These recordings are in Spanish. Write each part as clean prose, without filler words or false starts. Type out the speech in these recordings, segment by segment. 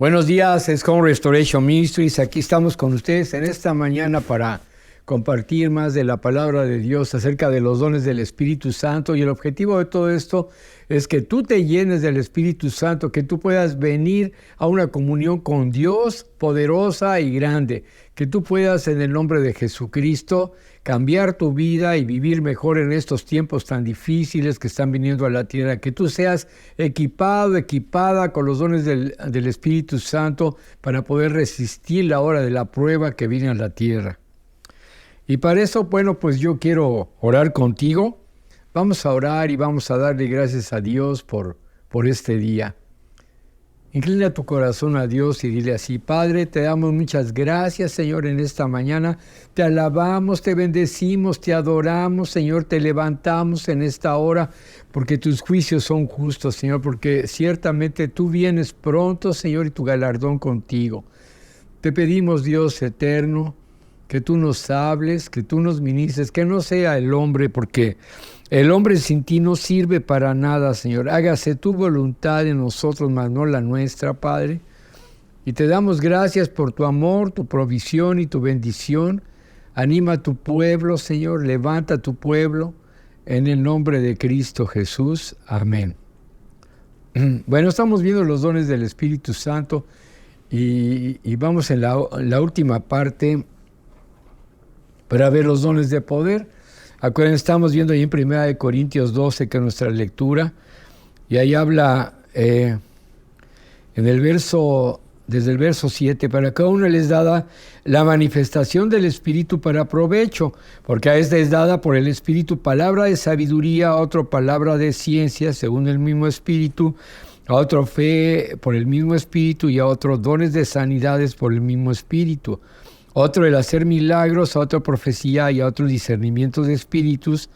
Buenos días, es Home Restoration Ministries. Aquí estamos con ustedes en esta mañana para compartir más de la palabra de Dios acerca de los dones del Espíritu Santo. Y el objetivo de todo esto es que tú te llenes del Espíritu Santo, que tú puedas venir a una comunión con Dios poderosa y grande, que tú puedas en el nombre de Jesucristo cambiar tu vida y vivir mejor en estos tiempos tan difíciles que están viniendo a la tierra, que tú seas equipado, equipada con los dones del Espíritu Santo para poder resistir la hora de la prueba que viene a la tierra. Y para eso, bueno, pues yo quiero orar contigo. Vamos a orar y vamos a darle gracias a Dios por este día. Inclina tu corazón a Dios y dile así: Padre, te damos muchas gracias, Señor, en esta mañana. Te alabamos, te bendecimos, te adoramos, Señor, te levantamos en esta hora, porque tus juicios son justos, Señor, porque ciertamente tú vienes pronto, Señor, y tu galardón contigo. Te pedimos, Dios eterno, que tú nos hables, que tú nos ministres, que no sea el hombre, porque el hombre sin ti no sirve para nada, Señor. Hágase tu voluntad en nosotros, mas no la nuestra, Padre. Y te damos gracias por tu amor, tu provisión y tu bendición. Anima a tu pueblo, Señor. Levanta a tu pueblo en el nombre de Cristo Jesús. Amén. Bueno, estamos viendo los dones del Espíritu Santo y vamos en la última parte para ver los dones de poder. Acuérdense, estamos viendo ahí en 1 Corintios 12, que es nuestra lectura, y ahí habla desde el verso 7, para cada uno les dada la manifestación del Espíritu para provecho, porque a este es dada por el Espíritu palabra de sabiduría, a otro palabra de ciencia, según el mismo Espíritu, a otro fe por el mismo Espíritu, y a otros dones de sanidades por el mismo Espíritu. Otro el hacer milagros, a otro profecía, y a otro discernimiento de espíritus,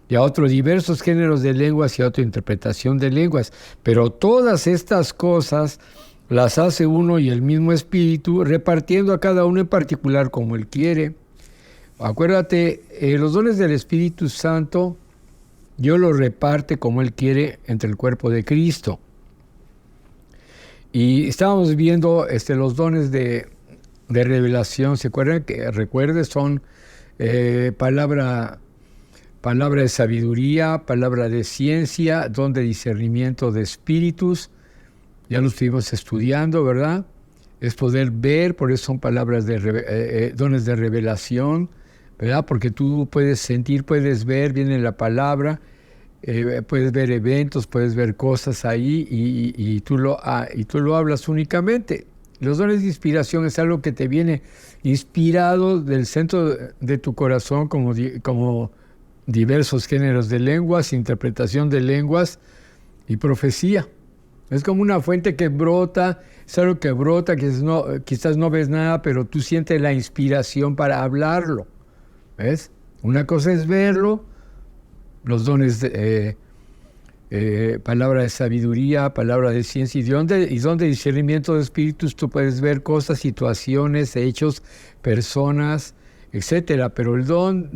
y a otros diversos géneros de lenguas, y a otra interpretación de lenguas. Pero todas estas cosas las hace uno y el mismo Espíritu, repartiendo a cada uno en particular como Él quiere. Acuérdate, los dones del Espíritu Santo, Dios los reparte como Él quiere entre el cuerpo de Cristo. Y estábamos viendo los dones de revelación. ¿Se acuerdan? Recuerde, son palabra de sabiduría, palabra de ciencia, don de discernimiento de espíritus. Ya lo estuvimos estudiando, ¿verdad? Es poder ver, por eso son palabras de dones de revelación, ¿verdad? Porque tú puedes sentir, puedes ver, viene la palabra, puedes ver eventos, puedes ver cosas ahí y tú lo hablas únicamente. Los dones de inspiración es algo que te viene inspirado del centro de tu corazón, como diversos géneros de lenguas, interpretación de lenguas y profecía. Es como una fuente que brota, es algo que brota, quizás no ves nada, pero tú sientes la inspiración para hablarlo. ¿Ves? Una cosa es verlo, los dones de palabra de sabiduría, palabra de ciencia y don de discernimiento de espíritus. Tú puedes ver cosas, situaciones, hechos, personas, etcétera. Pero el don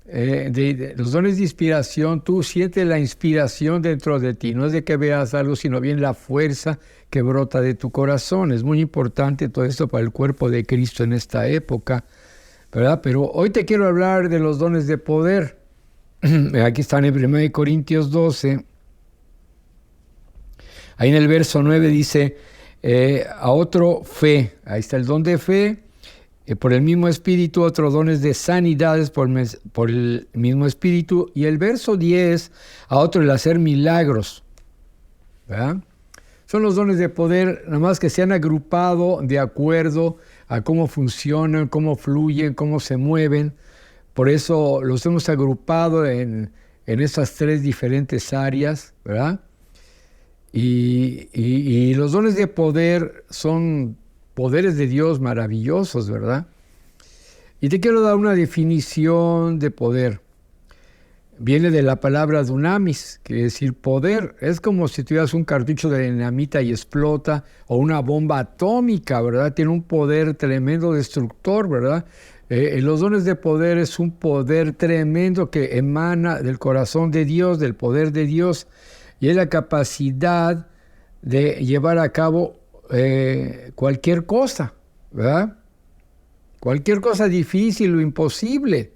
los dones de inspiración, tú sientes la inspiración dentro de ti. No es de que veas algo, sino bien la fuerza que brota de tu corazón. Es muy importante todo esto para el cuerpo de Cristo en esta época, ¿verdad? Pero hoy te quiero hablar de los dones de poder. Aquí están en 1 Corintios 12. Ahí en el verso 9 dice, a otro fe. Ahí está el don de fe, por el mismo Espíritu. Otros dones de sanidades por el mismo Espíritu. Y el verso 10, a otro el hacer milagros, ¿verdad? Son los dones de poder, nada más que se han agrupado de acuerdo a cómo funcionan, cómo fluyen, cómo se mueven. Por eso los hemos agrupado en esas tres diferentes áreas, ¿verdad? Y los dones de poder son poderes de Dios maravillosos, ¿verdad? Y te quiero dar una definición de poder. Viene de la palabra dunamis, que quiere decir poder. Es como si tuvieras un cartucho de dinamita y explota, o una bomba atómica, ¿verdad? Tiene un poder tremendo destructor, ¿verdad? Los dones de poder es un poder tremendo que emana del corazón de Dios, del poder de Dios, y es la capacidad de llevar a cabo cualquier cosa, ¿verdad? Cualquier cosa difícil o imposible.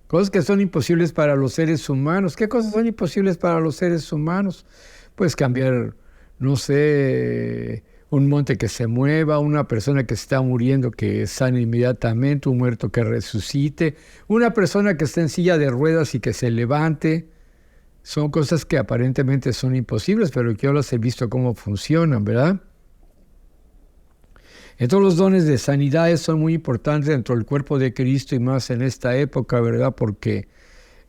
Cosas que son imposibles para los seres humanos. ¿Qué cosas son imposibles para los seres humanos? Pues cambiar, no sé, un monte que se mueva, una persona que está muriendo que sane inmediatamente, un muerto que resucite, una persona que está en silla de ruedas y que se levante. Son cosas que aparentemente son imposibles, pero que yo las he visto cómo funcionan, ¿verdad? Entonces los dones de sanidades son muy importantes dentro del cuerpo de Cristo y más en esta época, ¿verdad? Porque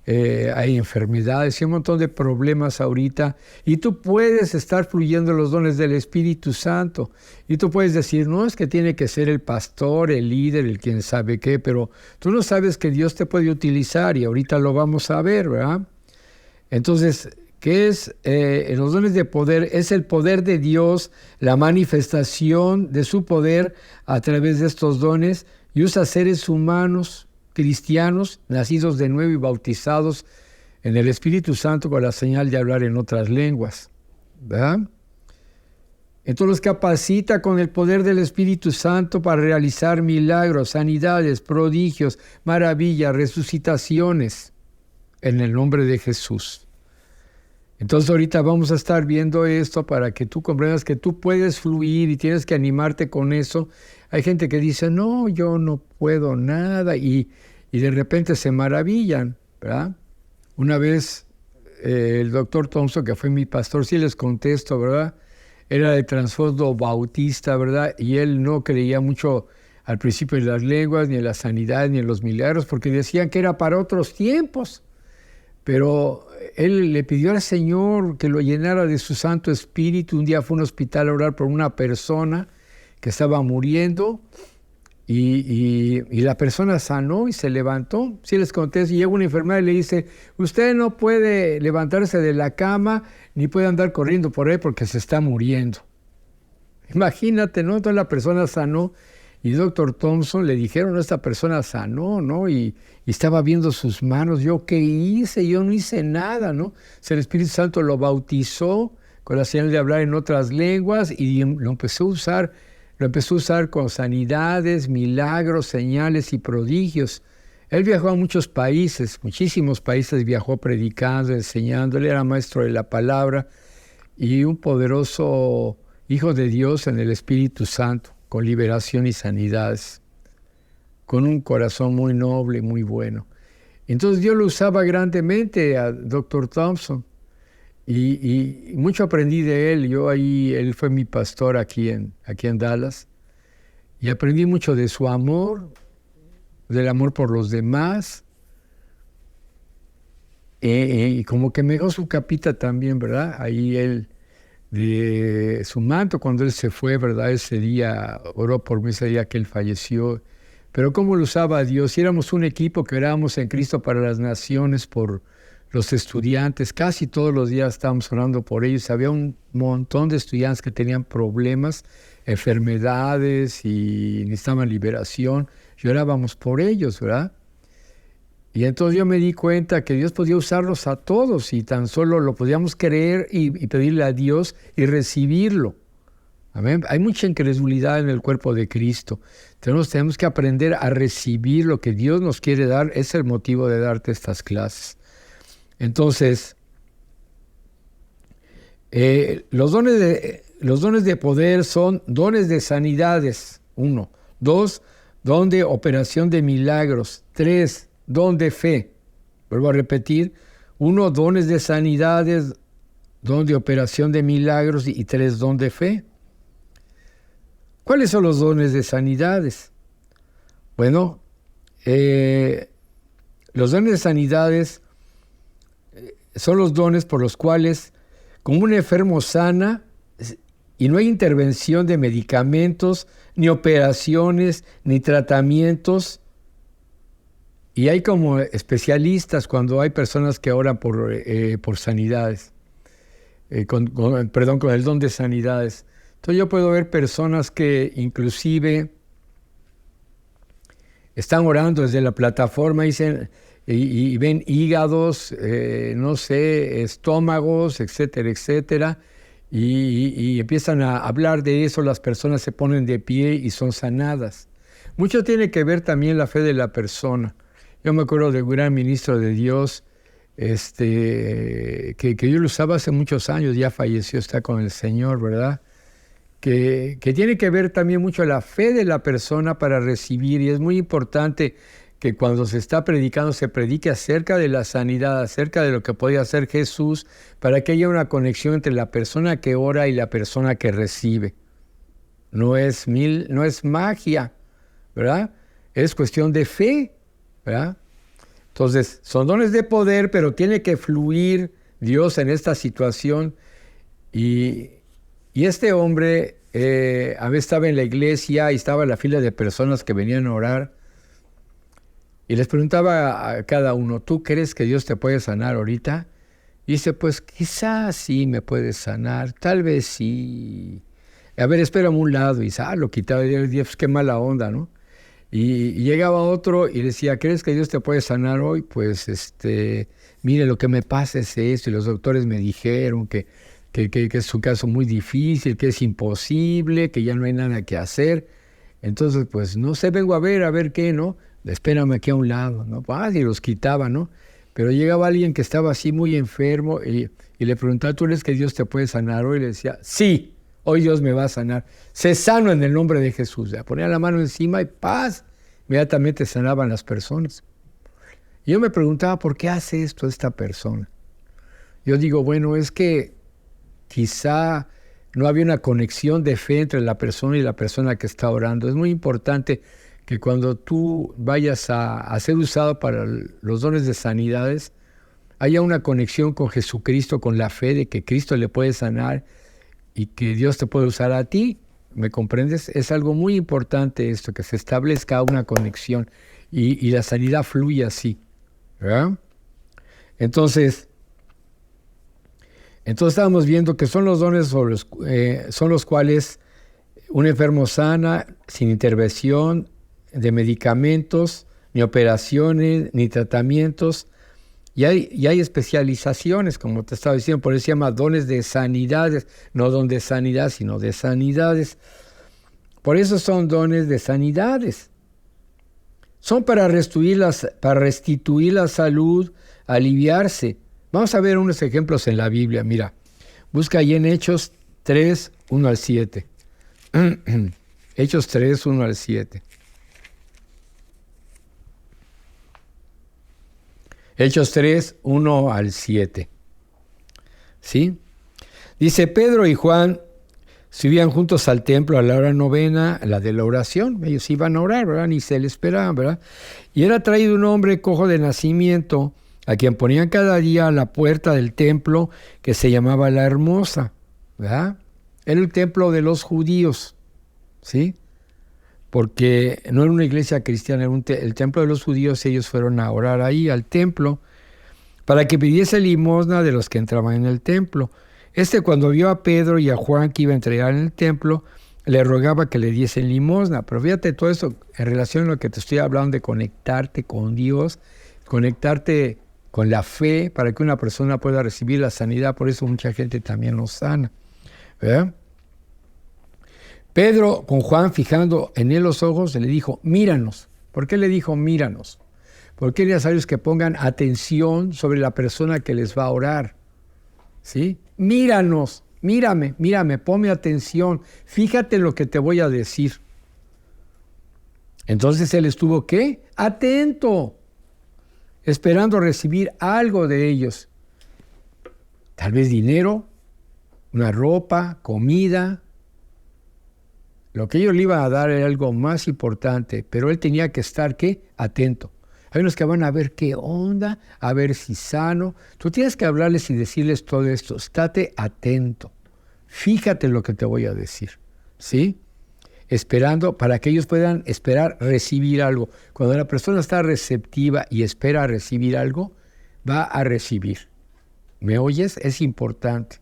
hay enfermedades y un montón de problemas ahorita y tú puedes estar fluyendo los dones del Espíritu Santo y tú puedes decir, no, es que tiene que ser el pastor, el líder, el quien sabe qué, pero tú no sabes que Dios te puede utilizar y ahorita lo vamos a ver, ¿verdad? Entonces, ¿qué es los dones de poder? Es el poder de Dios, la manifestación de su poder a través de estos dones y usa seres humanos, cristianos, nacidos de nuevo y bautizados en el Espíritu Santo con la señal de hablar en otras lenguas, ¿verdad? Entonces los capacita con el poder del Espíritu Santo para realizar milagros, sanidades, prodigios, maravillas, resucitaciones en el nombre de Jesús. Entonces ahorita vamos a estar viendo esto para que tú comprendas que tú puedes fluir y tienes que animarte con eso. Hay gente que dice, no, yo no puedo nada y de repente se maravillan, ¿verdad? Una vez el doctor Thompson, que fue mi pastor, sí les contesto, ¿verdad? Era de trasfondo bautista, ¿verdad? Y él no creía mucho al principio en las lenguas, ni en la sanidad, ni en los milagros, porque decían que era para otros tiempos. Pero él le pidió al Señor que lo llenara de su Santo Espíritu. Un día fue a un hospital a orar por una persona que estaba muriendo y la persona sanó y se levantó. Sí les conté, y llega una enfermera y le dice, usted no puede levantarse de la cama ni puede andar corriendo por ahí porque se está muriendo. Imagínate, ¿no? Entonces la persona sanó. Y doctor Thompson le dijeron, esta persona sanó, ¿no? Y estaba viendo sus manos. ¿Yo qué hice? Yo no hice nada, ¿no? El Espíritu Santo lo bautizó con la señal de hablar en otras lenguas y lo empezó a usar con sanidades, milagros, señales y prodigios. Él viajó a muchos países, muchísimos países viajó predicando, enseñando. Él era maestro de la palabra y un poderoso hijo de Dios en el Espíritu Santo, con liberación y sanidades, con un corazón muy noble, muy bueno. Entonces Dios lo usaba grandemente a Dr. Thompson y mucho aprendí de él. Él fue mi pastor aquí en Dallas y aprendí mucho de su amor, del amor por los demás y como que me dejó su capita también, ¿verdad? Ahí él de su manto cuando él se fue, ¿verdad? Ese día oró por mí, ese día que él falleció. Pero cómo lo usaba Dios. Y éramos un equipo que orábamos en Cristo para las naciones, por los estudiantes. Casi todos los días estábamos orando por ellos. Había un montón de estudiantes que tenían problemas, enfermedades y necesitaban liberación. Y orábamos por ellos, ¿verdad? Y entonces yo me di cuenta que Dios podía usarlos a todos y tan solo lo podíamos creer y pedirle a Dios y recibirlo. Amén. Hay mucha incredulidad en el cuerpo de Cristo. Tenemos que aprender a recibir lo que Dios nos quiere dar. Es el motivo de darte estas clases. Entonces, los dones de poder son dones de sanidades, 1. 2, don de operación de milagros. 3, don de fe. Vuelvo a repetir. 1, dones de sanidades, don de operación de milagros y 3, don de fe. ¿Cuáles son los dones de sanidades? Bueno, los dones de sanidades son los dones por los cuales, como un enfermo sana y no hay intervención de medicamentos, ni operaciones, ni tratamientos, y hay como especialistas cuando hay personas que oran por sanidades, con el don de sanidades. Entonces yo puedo ver personas que inclusive están orando desde la plataforma y ven hígados, estómagos, etcétera, etcétera, y empiezan a hablar de eso, las personas se ponen de pie y son sanadas. Mucho tiene que ver también la fe de la persona. Yo me acuerdo de un gran ministro de Dios, que yo lo usaba hace muchos años, ya falleció, está con el Señor, ¿verdad? Que tiene que ver también mucho la fe de la persona para recibir, y es muy importante que cuando se está predicando se predique acerca de la sanidad, acerca de lo que podía hacer Jesús, para que haya una conexión entre la persona que ora y la persona que recibe. No es magia, ¿verdad? Es cuestión de fe, ¿verdad? Entonces, son dones de poder, pero tiene que fluir Dios en esta situación. Y este hombre a veces estaba en la iglesia y estaba en la fila de personas que venían a orar. Y les preguntaba a cada uno, ¿tú crees que Dios te puede sanar ahorita? Y dice, pues quizás sí me puede sanar, tal vez sí. A ver, espérame a un lado. Y dice, lo quitaba. Y decía, pues qué mala onda, ¿no? Y llegaba otro y decía, ¿crees que Dios te puede sanar hoy? Pues, mire, lo que me pasa es esto. Y los doctores me dijeron que es un caso muy difícil, que es imposible, que ya no hay nada que hacer. Entonces, pues, no sé, vengo a ver qué, ¿no? Espérame aquí a un lado, ¿no? Y los quitaba, ¿no? Pero llegaba alguien que estaba así muy enfermo y le preguntaba, ¿tú crees que Dios te puede sanar hoy? Y le decía, sí, hoy Dios me va a sanar. Sé sano en el nombre de Jesús. Le ponía la mano encima y ¡paz! Inmediatamente sanaban las personas. Y yo me preguntaba, ¿por qué hace esto esta persona? Yo digo, bueno, es que quizá no había una conexión de fe entre la persona y la persona que está orando. Es muy importante que cuando tú vayas a ser usado para los dones de sanidades, haya una conexión con Jesucristo, con la fe de que Cristo le puede sanar y que Dios te puede usar a ti. ¿Me comprendes? Es algo muy importante esto, que se establezca una conexión y la sanidad fluye así, ¿verdad? Entonces estábamos viendo que son los dones son los cuales un enfermo sana sin intervención de medicamentos, ni operaciones, ni tratamientos. Y hay especializaciones, como te estaba diciendo, por eso se llama dones de sanidades, no don de sanidad, sino de sanidades. Por eso son dones de sanidades. Son para restituir la salud, aliviarse. Vamos a ver unos ejemplos en la Biblia. Mira, busca ahí en Hechos 3, 1 al 7. Hechos 3, 1 al 7. Hechos 3, 1 al 7. ¿Sí? Dice, Pedro y Juan subían juntos al templo a la hora novena, la de la oración. Ellos iban a orar, ¿verdad? Ni se les esperaban, ¿verdad? Y era traído un hombre cojo de nacimiento, a quien ponían cada día a la puerta del templo, que se llamaba La Hermosa, ¿verdad? Era el templo de los judíos, ¿sí? Porque no era una iglesia cristiana, era el templo de los judíos. Ellos fueron a orar ahí al templo para que pidiese limosna de los que entraban en el templo. Cuando vio a Pedro y a Juan que iba a entregar en el templo, le rogaba que le diesen limosna. Pero fíjate todo esto en relación a lo que te estoy hablando de conectarte con Dios, conectarte con la fe para que una persona pueda recibir la sanidad. Por eso mucha gente también no sana, ¿verdad? Pedro, con Juan fijando en él los ojos, le dijo, míranos. ¿Por qué le dijo míranos? Porque es necesario que pongan atención sobre la persona que les va a orar. ¿Sí? Míranos, mírame, ponme atención, fíjate en lo que te voy a decir. Entonces él estuvo, ¿qué? Atento, esperando recibir algo de ellos. Tal vez dinero, una ropa, comida. Lo que ellos le iban a dar era algo más importante, pero él tenía que estar, ¿qué? Atento. Hay unos que van a ver qué onda, a ver si sano. Tú tienes que hablarles y decirles todo esto. Estate atento. Fíjate en lo que te voy a decir, ¿sí? Esperando para que ellos puedan esperar recibir algo. Cuando la persona está receptiva y espera recibir algo, va a recibir. ¿Me oyes? Es importante.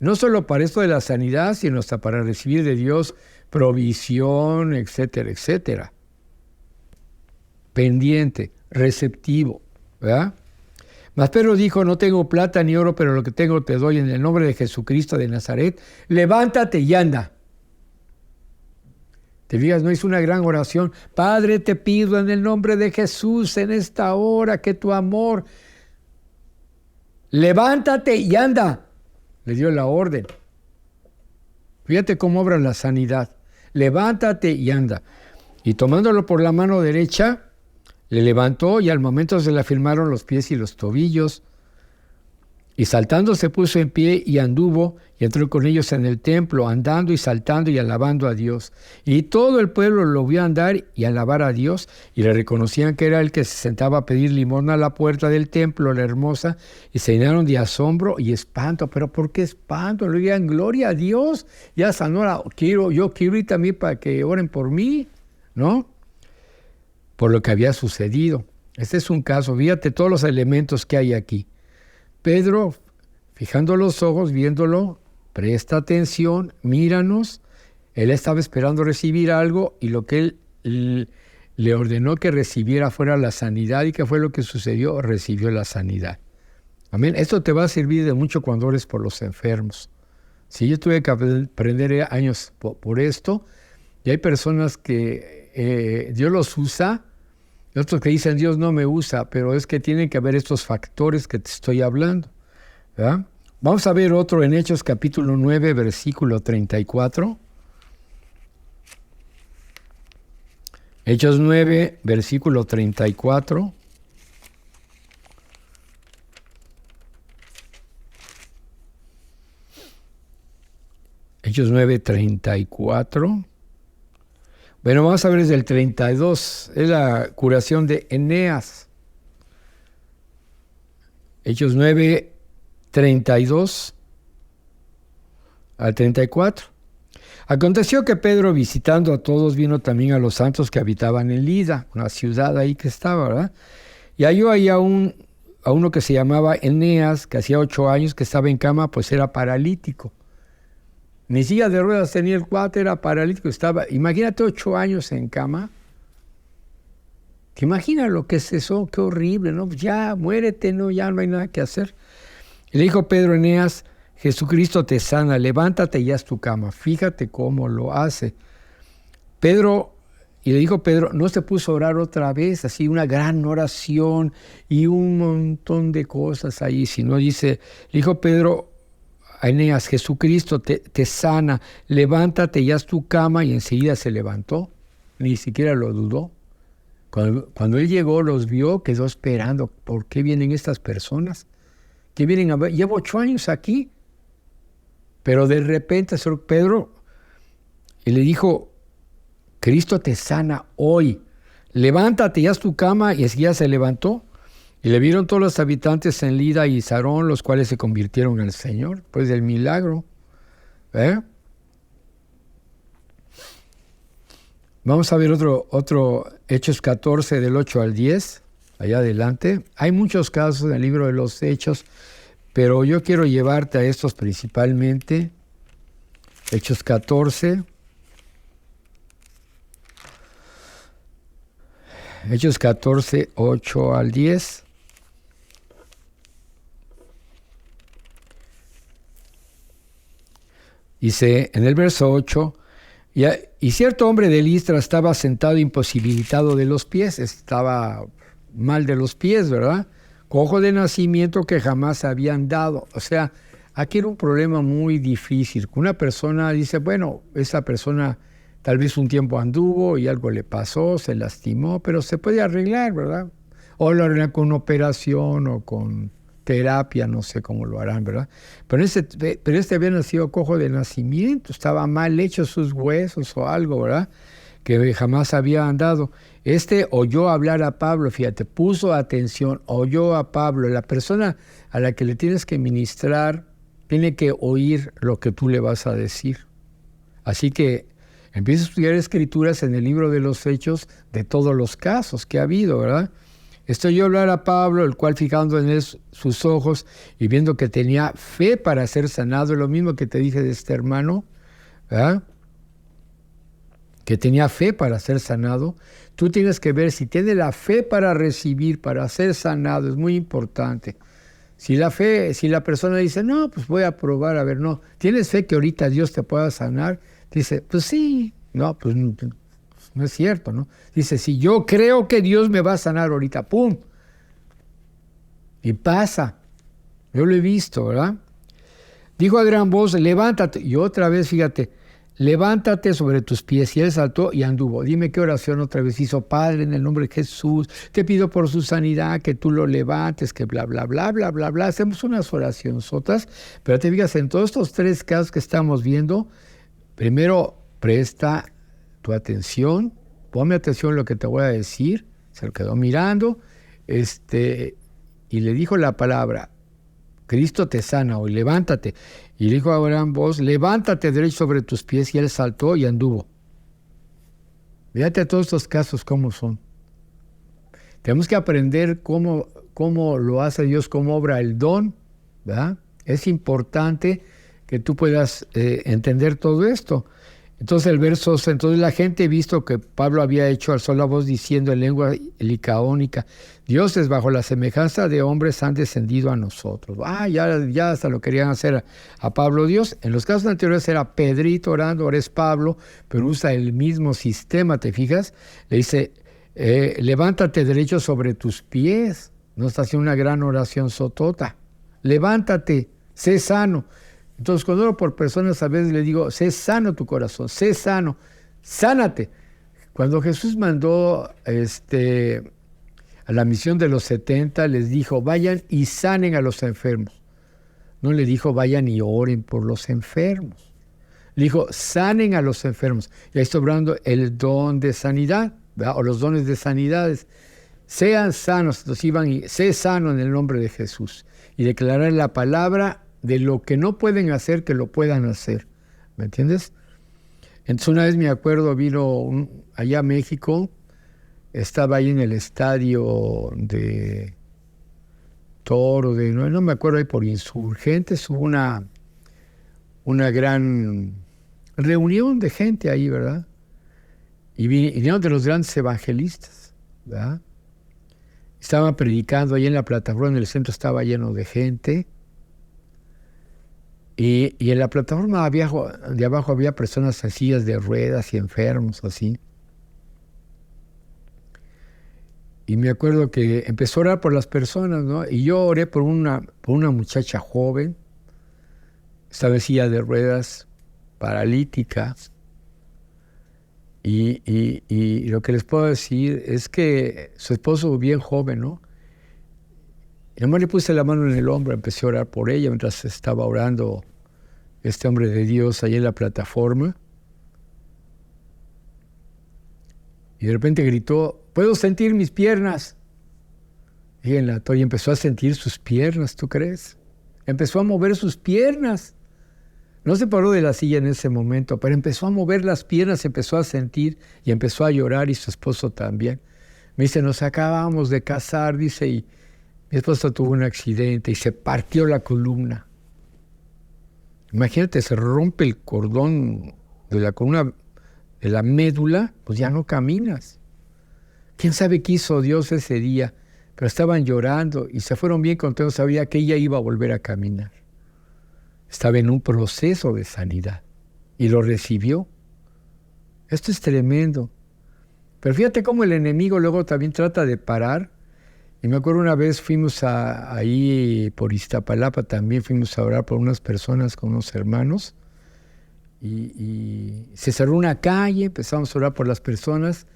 No solo para esto de la sanidad, sino hasta para recibir de Dios provisión, etcétera, etcétera. Pendiente, receptivo, ¿verdad? Mas Pedro dijo, no tengo plata ni oro, pero lo que tengo te doy en el nombre de Jesucristo de Nazaret. Levántate y anda. Te fijas, no hizo una gran oración. Padre, te pido en el nombre de Jesús en esta hora que tu amor. Levántate y anda. Le dio la orden. Fíjate cómo obra la sanidad. Levántate y anda. Y tomándolo por la mano derecha, le levantó y al momento se le afirmaron los pies y los tobillos. Y saltando se puso en pie y anduvo y entró con ellos en el templo, andando y saltando y alabando a Dios. Y todo el pueblo lo vio andar y alabar a Dios y le reconocían que era el que se sentaba a pedir limosna a la puerta del templo, la hermosa, y se llenaron de asombro y espanto. ¿Pero por qué espanto? Le digan, gloria a Dios, ya sanó, yo quiero ir también para que oren por mí, ¿no? Por lo que había sucedido. Este es un caso, fíjate todos los elementos que hay aquí. Pedro, fijando los ojos, viéndolo, presta atención, míranos. Él estaba esperando recibir algo y lo que él le ordenó que recibiera fuera la sanidad. ¿Y qué fue lo que sucedió? Recibió la sanidad. Amén. Esto te va a servir de mucho cuando ores por los enfermos. Si yo tuve que aprender años por esto, y hay personas que Dios los usa, y otros que dicen, Dios no me usa, pero es que tienen que haber estos factores que te estoy hablando, ¿verdad? Vamos a ver otro en Hechos capítulo 9, versículo 34. Hechos 9, versículo 34. Hechos 9, 34. Bueno, vamos a ver desde el 32, es la curación de Eneas. Hechos 9, 32 al 34. Aconteció que Pedro, visitando a todos, vino también a los santos que habitaban en Lida, una ciudad ahí que estaba, ¿verdad? Y halló ahí a uno que se llamaba Eneas, que hacía 8 años que estaba en cama, pues era paralítico. Ni silla de ruedas tenía el cuate, era paralítico, estaba, imagínate 8 años en cama. ¿Te imaginas lo que es eso? Qué horrible, ¿no? Ya, muérete, ¿no? Ya no hay nada que hacer. Y le dijo Pedro a Eneas, Jesucristo te sana, levántate y haz tu cama. Fíjate cómo lo hace. Y le dijo Pedro, no se puso a orar otra vez, así una gran oración y un montón de cosas ahí, sino le dijo Pedro a Eneas, Jesucristo te sana, levántate y haz tu cama, y enseguida se levantó, ni siquiera lo dudó. Cuando él llegó, los vio, quedó esperando, ¿por qué vienen estas personas? ¿Qué vienen a ver? Llevo 8 años aquí. Pero de repente, Señor Pedro, y le dijo, Cristo te sana hoy, levántate y haz tu cama, y enseguida se levantó. Y le vieron todos los habitantes en Lida y Sarón, los cuales se convirtieron al Señor, pues del milagro. Vamos a ver otro Hechos 14, del 8 al 10, allá adelante. Hay muchos casos en el libro de los Hechos, pero yo quiero llevarte a estos principalmente. Hechos 14. Hechos 14, 8 al 10. Dice en el verso 8, y cierto hombre de Listra estaba sentado imposibilitado de los pies, estaba mal de los pies, ¿verdad? Cojo de nacimiento que jamás había andado. O sea, aquí era un problema muy difícil. Una persona dice, bueno, esa persona tal vez un tiempo anduvo y algo le pasó, se lastimó, pero se puede arreglar, ¿verdad? O lo arreglan con una operación o con terapia, no sé cómo lo harán, ¿verdad? Pero este había nacido cojo de nacimiento, estaba mal hecho sus huesos o algo, ¿verdad? Que jamás había andado. Oyó hablar a Pablo, fíjate, puso atención, oyó a Pablo. La persona a la que le tienes que ministrar tiene que oír lo que tú le vas a decir. Así que empieza a estudiar escrituras en el libro de los Hechos de todos los casos que ha habido, ¿verdad? Oyó hablar a Pablo, el cual fijando en él sus ojos y viendo que tenía fe para ser sanado, es lo mismo que te dije de este hermano, ¿verdad? que tenía fe para ser sanado. Tú tienes que ver si tiene la fe para recibir, para ser sanado. Es muy importante. Si la persona dice, no, pues voy a probar, a ver, no. ¿Tienes fe que ahorita Dios te pueda sanar? Dice, pues sí. No, pues no es cierto, ¿no? Dice, si yo creo que Dios me va a sanar ahorita, ¡pum! Y pasa. Yo lo he visto, ¿verdad? Dijo a gran voz, levántate. Y otra vez, fíjate, levántate sobre tus pies. Y él saltó y anduvo. Dime qué oración otra vez hizo. Padre, en el nombre de Jesús, te pido por su sanidad, que tú lo levantes, que bla, bla, bla, bla, bla, bla. Hacemos unas oraciones otras. Pero te fijas, en todos estos 3 casos que estamos viendo, primero presta tu atención, ponme atención a lo que te voy a decir. Se lo quedó mirando, y le dijo la palabra, Cristo te sana hoy, levántate. Y dijo a gran voz, levántate derecho sobre tus pies, y él saltó y anduvo. Fíjate todos estos casos cómo son. Tenemos que aprender cómo lo hace Dios, cómo obra el don, ¿verdad? Es importante que tú puedas entender todo esto. Entonces el verso, entonces la gente, visto que Pablo había hecho, alzó la voz diciendo en lengua licaónica, dioses bajo la semejanza de hombres han descendido a nosotros. Ya hasta lo querían hacer a Pablo Dios. En los casos anteriores era Pedrito orando, ahora es Pablo, pero usa el mismo sistema, ¿te fijas? Le dice, levántate derecho sobre tus pies. No está haciendo una gran oración sotota. Levántate, sé sano. Entonces, cuando oro por personas, a veces le digo, sé sano tu corazón, sé sano, sánate. Cuando Jesús mandó a la misión de los 70, les dijo, vayan y sanen a los enfermos. No le dijo, vayan y oren por los enfermos. Le dijo, sanen a los enfermos. Y ahí está obrando el don de sanidad, ¿verdad? O los dones de sanidades. Sean sanos, entonces iban y sé sano en el nombre de Jesús. Y declarar la palabra de lo que no pueden hacer, que lo puedan hacer. ¿Me entiendes? Entonces una vez me acuerdo, vino allá a México, estaba ahí en el estadio de Toro, no me acuerdo, ahí por Insurgentes, hubo una gran reunión de gente ahí, ¿verdad? Y vinieron de los grandes evangelistas, ¿verdad? Estaban predicando ahí en la plataforma, en el centro estaba lleno de gente. Y en la plataforma de abajo había personas en sillas de ruedas y enfermos, así. Y me acuerdo que empezó a orar por las personas, ¿no? Y yo oré por una muchacha joven, estaba en silla de ruedas, paralítica. Y lo que les puedo decir es que su esposo, bien joven, ¿no? Y nomás le puse la mano en el hombro, empecé a orar por ella mientras estaba orando este hombre de Dios ahí en la plataforma. Y de repente gritó, ¿puedo sentir mis piernas? Y empezó a sentir sus piernas, ¿tú crees? Empezó a mover sus piernas. No se paró de la silla en ese momento, pero empezó a mover las piernas, empezó a sentir y empezó a llorar, y su esposo también. Me dice, nos acabamos de casar, dice, y mi esposo tuvo un accidente y se partió la columna. Imagínate, se rompe el cordón de la columna, de la médula, pues ya no caminas. ¿Quién sabe qué hizo Dios ese día? Pero estaban llorando y se fueron bien contentos, sabía que ella iba a volver a caminar. Estaba en un proceso de sanidad y lo recibió. Esto es tremendo. Pero fíjate cómo el enemigo luego también trata de parar. Y me acuerdo una vez fuimos ahí por Iztapalapa, también fuimos a orar por unas personas con unos hermanos. Y se cerró una calle, empezamos a orar por las personas.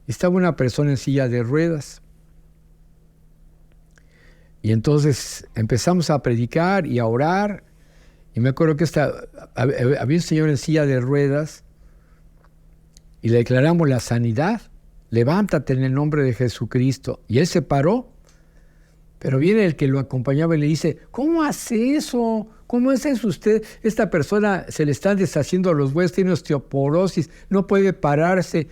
Y estaba una persona en silla de ruedas. Y entonces empezamos a predicar y a orar. Y me acuerdo que había un señor en silla de ruedas y le declaramos la sanidad. Levántate en el nombre de Jesucristo. Y él se paró, pero viene el que lo acompañaba y le dice, ¿cómo hace eso? ¿Cómo es eso usted? Esta persona se le están deshaciendo los huesos, tiene osteoporosis, no puede pararse.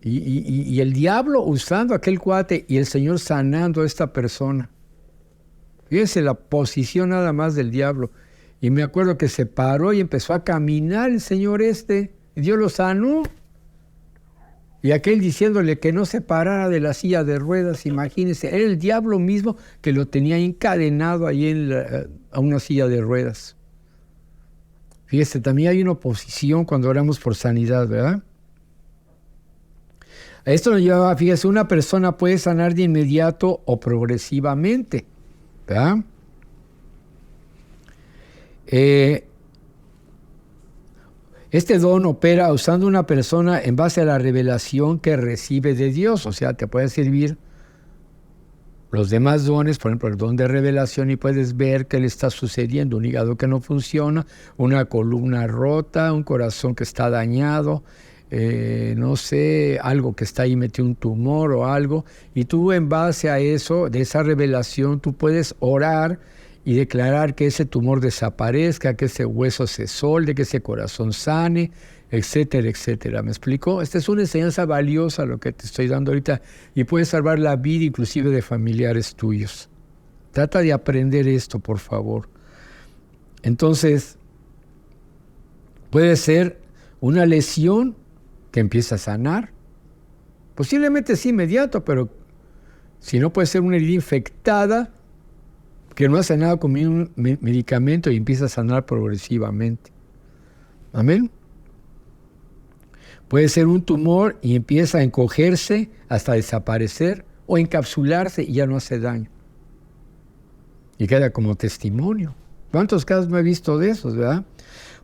Y el diablo usando aquel cuate y el Señor sanando a esta persona. Fíjense la posición nada más del diablo. Y me acuerdo que se paró y empezó a caminar el señor y Dios lo sanó. Y aquel diciéndole que no se parara de la silla de ruedas, imagínense, era el diablo mismo que lo tenía encadenado ahí a una silla de ruedas. Fíjese, también hay una oposición cuando oramos por sanidad, ¿verdad? A esto nos lleva, fíjese, una persona puede sanar de inmediato o progresivamente, ¿verdad? Este don opera usando una persona en base a la revelación que recibe de Dios. O sea, te puede servir los demás dones, por ejemplo, el don de revelación, y puedes ver qué le está sucediendo. Un hígado que no funciona, una columna rota, un corazón que está dañado, no sé, algo que está ahí metido, un tumor o algo. Y tú en base a eso, de esa revelación, tú puedes orar y declarar que ese tumor desaparezca, que ese hueso se solde, que ese corazón sane, etcétera, etcétera. ¿Me explico? Esta es una enseñanza valiosa lo que te estoy dando ahorita y puede salvar la vida inclusive de familiares tuyos. Trata de aprender esto, por favor. Entonces, puede ser una lesión que empieza a sanar. Posiblemente es inmediato, pero si no, puede ser una herida infectada que no ha sanado con un medicamento y empieza a sanar progresivamente. Amén. Puede ser un tumor y empieza a encogerse hasta desaparecer o encapsularse y ya no hace daño. Y queda como testimonio. ¿Cuántos casos no he visto de esos, verdad?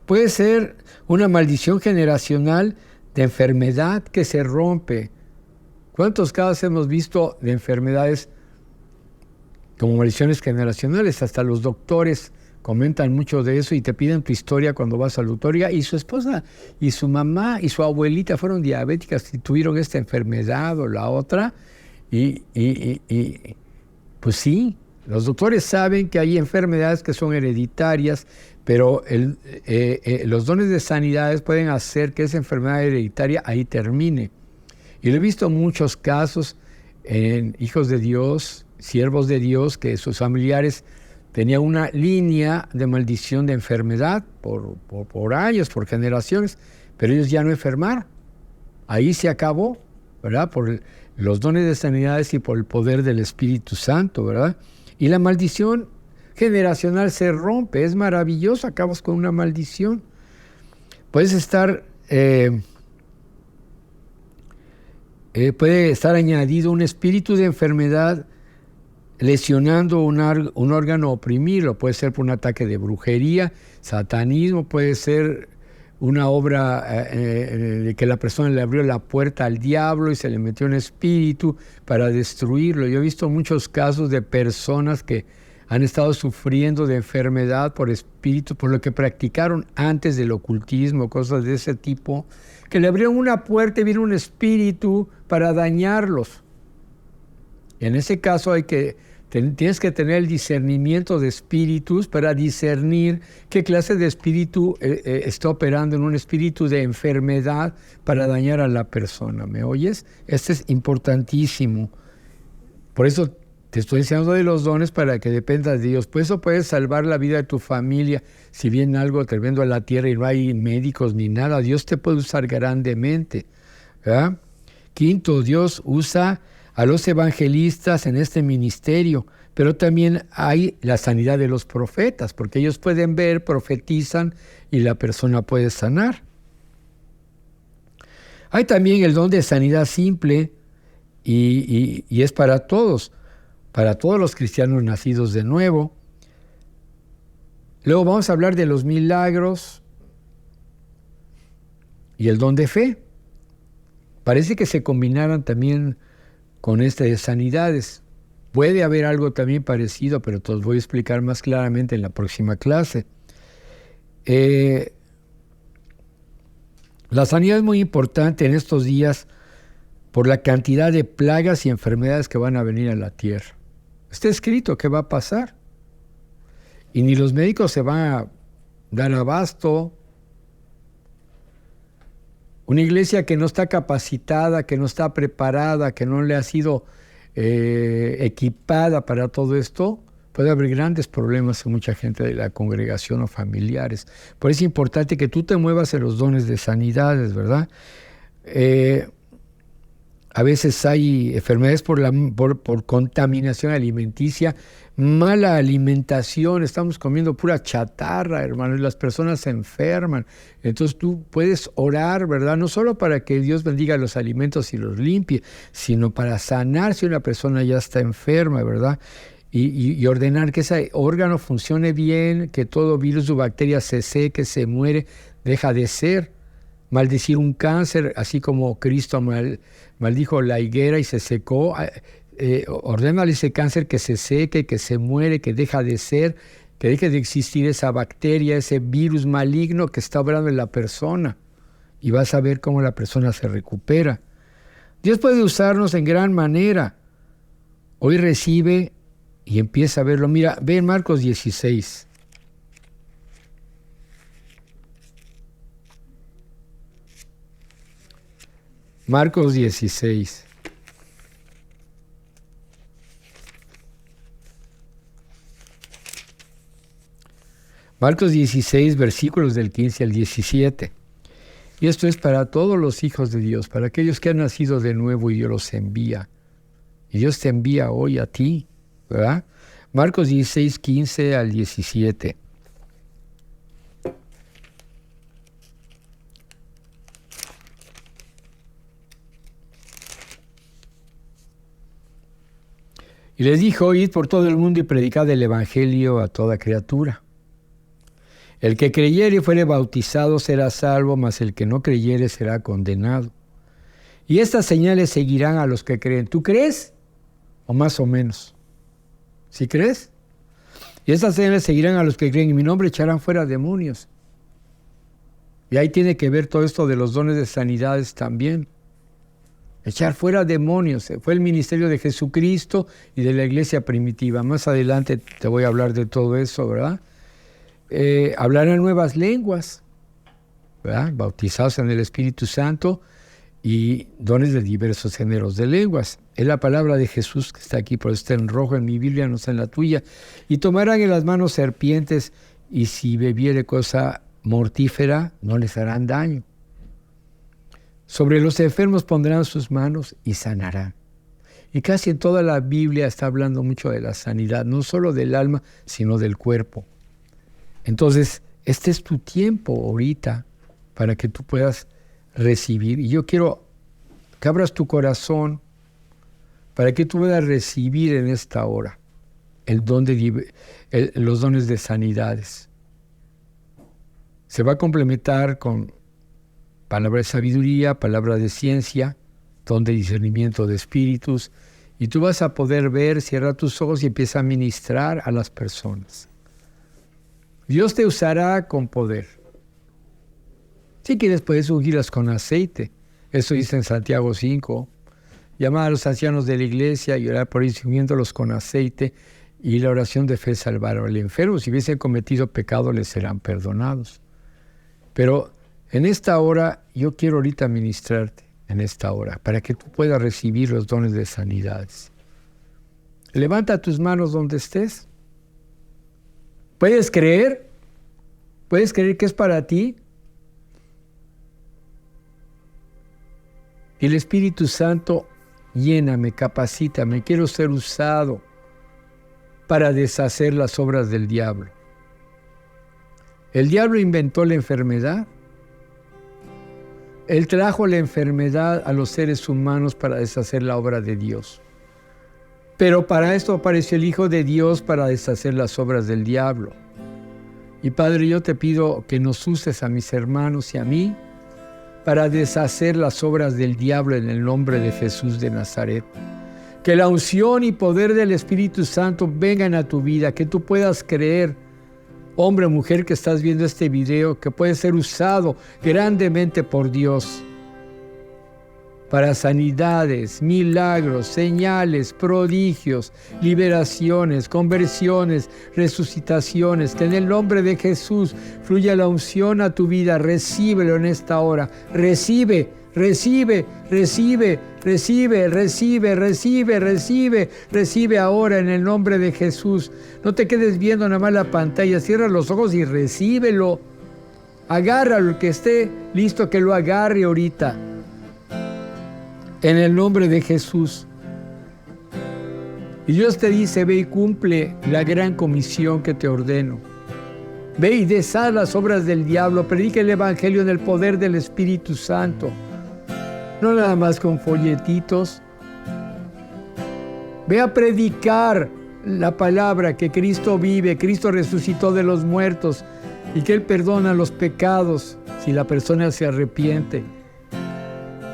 Puede ser una maldición generacional de enfermedad que se rompe. ¿Cuántos casos hemos visto de enfermedades como maldiciones generacionales? Hasta los doctores comentan mucho de eso y te piden tu historia cuando vas al doctor. Y su esposa y su mamá y su abuelita fueron diabéticas y tuvieron esta enfermedad o la otra. Y pues sí, los doctores saben que hay enfermedades que son hereditarias, pero los dones de sanidades pueden hacer que esa enfermedad hereditaria ahí termine. Y lo he visto en muchos casos en hijos de Dios, siervos de Dios, que sus familiares tenían una línea de maldición de enfermedad por años, por generaciones, pero ellos ya no enfermaron. Ahí se acabó, ¿verdad? Por los dones de sanidades y por el poder del Espíritu Santo, ¿verdad? Y la maldición generacional se rompe, es maravilloso, acabas con una maldición. Puedes estar... puede estar añadido un espíritu de enfermedad lesionando un órgano, oprimirlo. Puede ser por un ataque de brujería, satanismo, puede ser una obra de que la persona le abrió la puerta al diablo y se le metió un espíritu para destruirlo. Yo he visto muchos casos de personas que han estado sufriendo de enfermedad por espíritu, por lo que practicaron antes del ocultismo, cosas de ese tipo, que le abrieron una puerta y vino un espíritu para dañarlos. En ese caso tienes que tener el discernimiento de espíritus para discernir qué clase de espíritu está operando en un espíritu de enfermedad para dañar a la persona. ¿Me oyes? Esto es importantísimo. Por eso te estoy enseñando de los dones para que dependas de Dios. Por eso puedes salvar la vida de tu familia. Si viene algo tremendo a la tierra y no hay médicos ni nada, Dios te puede usar grandemente, ¿verdad? Quinto, Dios usa a los evangelistas en este ministerio, pero también hay la sanidad de los profetas, porque ellos pueden ver, profetizan y la persona puede sanar. Hay también el don de sanidad simple y es para todos los cristianos nacidos de nuevo. Luego vamos a hablar de los milagros y el don de fe. Parece que se combinaran también con este de sanidades. Puede haber algo también parecido, pero te los voy a explicar más claramente en la próxima clase. La sanidad es muy importante en estos días por la cantidad de plagas y enfermedades que van a venir a la tierra. Está escrito que va a pasar. Y ni los médicos se van a dar abasto. Una iglesia que no está capacitada, que no está preparada, que no le ha sido equipada para todo esto, puede haber grandes problemas en mucha gente de la congregación o familiares. Por eso es importante que tú te muevas en los dones de sanidades, ¿verdad? A veces hay enfermedades por contaminación alimenticia, mala alimentación, estamos comiendo pura chatarra, hermano, y las personas se enferman. Entonces tú puedes orar, ¿verdad? No solo para que Dios bendiga los alimentos y los limpie, sino para sanar si una persona ya está enferma, ¿verdad? Y ordenar que ese órgano funcione bien, que todo virus o bacteria se seque, se muere, deja de ser. Maldecir un cáncer, así como Cristo maldijo la higuera y se secó, ordénale ese cáncer que se seque, que se muere, que deja de ser, que deje de existir esa bacteria, ese virus maligno que está obrando en la persona. Y vas a ver cómo la persona se recupera. Dios puede usarnos en gran manera. Hoy recibe y empieza a verlo. Mira, ve en Marcos 16. Marcos 16. Marcos 16, versículos del 15 al 17. Y esto es para todos los hijos de Dios, para aquellos que han nacido de nuevo y Dios los envía. Y Dios te envía hoy a ti, ¿verdad? Marcos 16, 15 al 17. Y les dijo, id por todo el mundo y predicad el evangelio a toda criatura. El que creyere y fuere bautizado será salvo, mas el que no creyere será condenado. Y estas señales seguirán a los que creen. ¿Tú crees? O más o menos. ¿Sí crees? Y estas señales seguirán a los que creen. En mi nombre echarán fuera demonios. Y ahí tiene que ver todo esto de los dones de sanidades también. Echar fuera demonios. Fue el ministerio de Jesucristo y de la iglesia primitiva. Más adelante te voy a hablar de todo eso, ¿verdad? Hablarán nuevas lenguas, ¿verdad? Bautizados en el Espíritu Santo y dones de diversos géneros de lenguas. Es la palabra de Jesús que está aquí, pero está en rojo en mi Biblia, no está en la tuya. Y tomarán en las manos serpientes y si bebiere cosa mortífera no les harán daño. Sobre los enfermos pondrán sus manos y sanarán. Y casi en toda la Biblia está hablando mucho de la sanidad, no solo del alma, sino del cuerpo. Entonces, este es tu tiempo ahorita para que tú puedas recibir. Y yo quiero que abras tu corazón para que tú puedas recibir en esta hora los dones de sanidades. Se va a complementar con palabra de sabiduría, palabra de ciencia, don de discernimiento de espíritus, y tú vas a poder ver, cierra tus ojos y empieza a ministrar a las personas. Dios te usará con poder. Si quieres puedes ungirlas con aceite. Eso dice en Santiago 5. Llamar a los ancianos de la iglesia y orar por ellos ungiéndolos con aceite, y la oración de fe salvará al enfermo. Si hubiesen cometido pecado les serán perdonados. Pero en esta hora, yo quiero ahorita ministrarte, en esta hora, para que tú puedas recibir los dones de sanidades. Levanta tus manos donde estés. ¿Puedes creer? ¿Puedes creer que es para ti? El Espíritu Santo, lléname, capacítame, quiero ser usado para deshacer las obras del diablo. El diablo inventó la enfermedad. Él trajo la enfermedad a los seres humanos para deshacer la obra de Dios. Pero para esto apareció el Hijo de Dios para deshacer las obras del diablo. Y Padre, yo te pido que nos uses a mis hermanos y a mí para deshacer las obras del diablo en el nombre de Jesús de Nazaret. Que la unción y poder del Espíritu Santo vengan a tu vida, que tú puedas creer, hombre o mujer que estás viendo este video, que puede ser usado grandemente por Dios para sanidades, milagros, señales, prodigios, liberaciones, conversiones, resucitaciones. Que en el nombre de Jesús fluya la unción a tu vida. Recíbelo en esta hora. Recibe, recibe, recibe, recibe, recibe, recibe, recibe, recibe ahora en el nombre de Jesús. No te quedes viendo nada más la pantalla. Cierra los ojos y recíbelo. Agárralo, el que esté listo que lo agarre ahorita. en el nombre de Jesús. Y Dios te dice, ve y cumple la gran comisión que te ordeno. Ve y deshaz las obras del diablo, predica el evangelio en el poder del Espíritu Santo. No nada más con folletitos. Ve a predicar la palabra que Cristo vive, Cristo resucitó de los muertos y que Él perdona los pecados si la persona se arrepiente.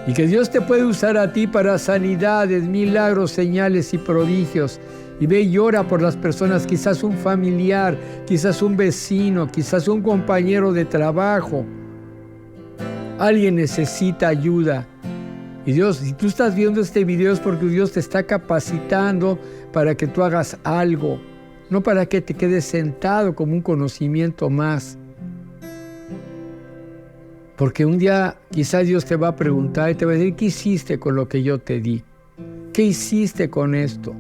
Y que Dios te puede usar a ti para sanidades, milagros, señales y prodigios. Y ve y ora por las personas, quizás un familiar, quizás un vecino, quizás un compañero de trabajo. Alguien necesita ayuda. Y Dios, si tú estás viendo este video es porque Dios te está capacitando para que tú hagas algo, no para que te quedes sentado como un conocimiento más. Porque un día quizás Dios te va a preguntar y te va a decir, ¿qué hiciste con lo que yo te di? ¿Qué hiciste con esto?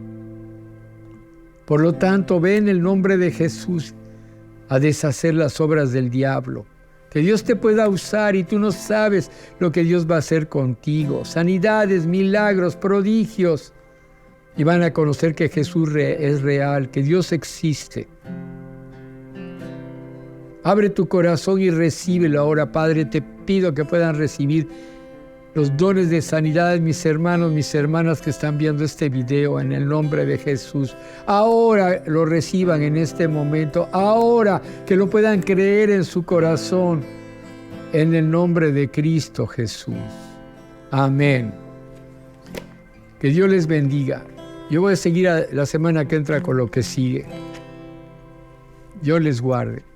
Por lo tanto, ve en el nombre de Jesús a deshacer las obras del diablo. Que Dios te pueda usar y tú no sabes lo que Dios va a hacer contigo. Sanidades, milagros, prodigios. Y van a conocer que Jesús es real, que Dios existe. Abre tu corazón y recíbelo ahora, Padre. Te pido que puedan recibir los dones de sanidad, mis hermanos, mis hermanas que están viendo este video en el nombre de Jesús. Ahora lo reciban en este momento, ahora que lo puedan creer en su corazón, en el nombre de Cristo Jesús. Amén. Que Dios les bendiga. Yo voy a seguir la semana que entra con lo que sigue. Dios les guarde.